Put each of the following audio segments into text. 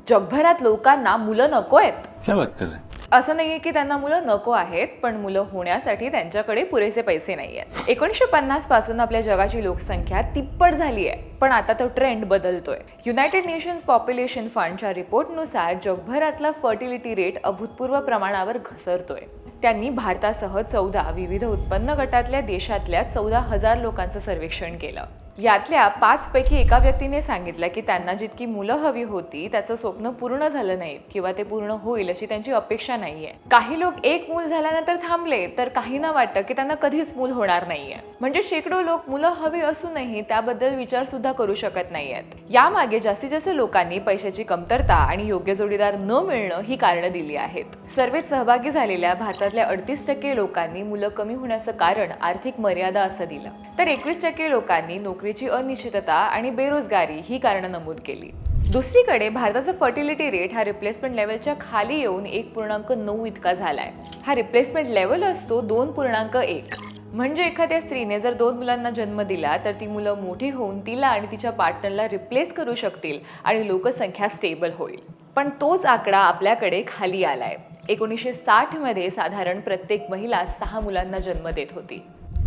जगभरात लोकांना मुलं नको आहेत. क्या बात कर रहे हैं? असं नाहीये की त्यांना मुलं नको आहेत, पण मुलं होण्यासाठी त्यांच्याकडे पुरेसे पैसे नाही आहेत. 1950 पासून आपल्या जगाची लोकसंख्या तिप्पट झाली आहे, पण आता तो ट्रेंड बदलतोय. युनायटेड नेशन्स पॉप्युलेशन फंडच्या रिपोर्टनुसार जगभरातला फर्टिलिटी रेट अभूतपूर्व प्रमाणावर घसरतोय. त्यांनी भारतासह 14 विविध उत्पन्न गटातल्या देशातल्या 14,000 लोकांचं सर्वेक्षण केलं. यातल्या 5 पैकी एका व्यक्तीने सांगितलं की त्यांना जितकी मुलं हवी होती त्याचं स्वप्न पूर्ण झालं नाही किंवा ते पूर्ण होईल अशी त्यांची अपेक्षा नाहीये. काही लोक एक मूल झाल्यानंतर थांबले, तर काहींना वाटतं की त्यांना कधीच मूल होणार नाहीये. म्हणजे शेकडो लोक मुलं हवी असूनही त्याबद्दल विचार सुद्धा करू शकत नाहीयेत. यामागे जास्तीत जास्त लोकांनी पैशाची कमतरता आणि योग्य जोडीदार न मिळणं ही कारणं दिली आहेत. सर्वेत सहभागी झालेल्या भारतातल्या 38% लोकांनी मुलं कमी होण्याचं कारण आर्थिक मर्यादा असं दिलं, तर 21% लोकांनी नोकरीची अनिश्चितता आणि बेरोजगारी ही कारणं नमूद केली. दुसरीकडे भारताचा फर्टिलिटी रेट हा रिप्लेसमेंट लेवलच्या खाली येऊन 1.9 इतका झालाय. हा रिप्लेसमेंट लेवल असतो 2.1. म्हणजे एखाद्या स्त्रीने जर 2 मुलांना जन्म दिला तर ती मुलं मोठी होऊन तिला आणि तिच्या पार्टनरला रिप्लेस करू शकतील आणि लोकसंख्या स्टेबल होईल. पण तोच आकडा आपल्याकडे खाली आलाय. 1960 मध्ये साधारण प्रत्येक महिला 6 मुलांना जन्म देत होती.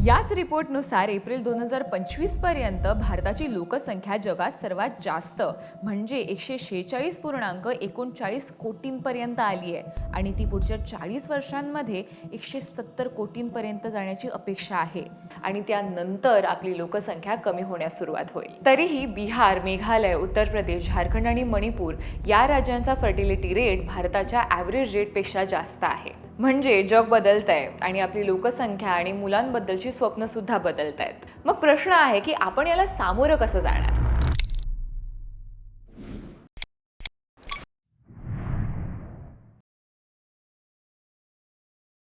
याच रिपोर्टनुसार एप्रिल 2025 पर्यंत भारताची लोकसंख्या जगात सर्वात जास्त म्हणजे 146.39 कोटींपर्यंत आली आहे आणि ती पुढच्या 40 वर्षांमध्ये 170 कोटींपर्यंत जाण्याची अपेक्षा आहे आणि त्यानंतर आपली लोकसंख्या कमी होण्यास सुरुवात होईल. तरीही बिहार, मेघालय, उत्तर प्रदेश, झारखंड आणि मणिपूर या राज्यांचा फर्टिलिटी रेट भारताच्या ॲव्हरेज रेटपेक्षा जास्त आहे. म्हणजे जग बदलतंय आणि आपली लोकसंख्या आणि मुलांबद्दलची स्वप्न सुद्धा बदलतायत. मग प्रश्न आहे की आपण याला सामोरं कसं जाणार?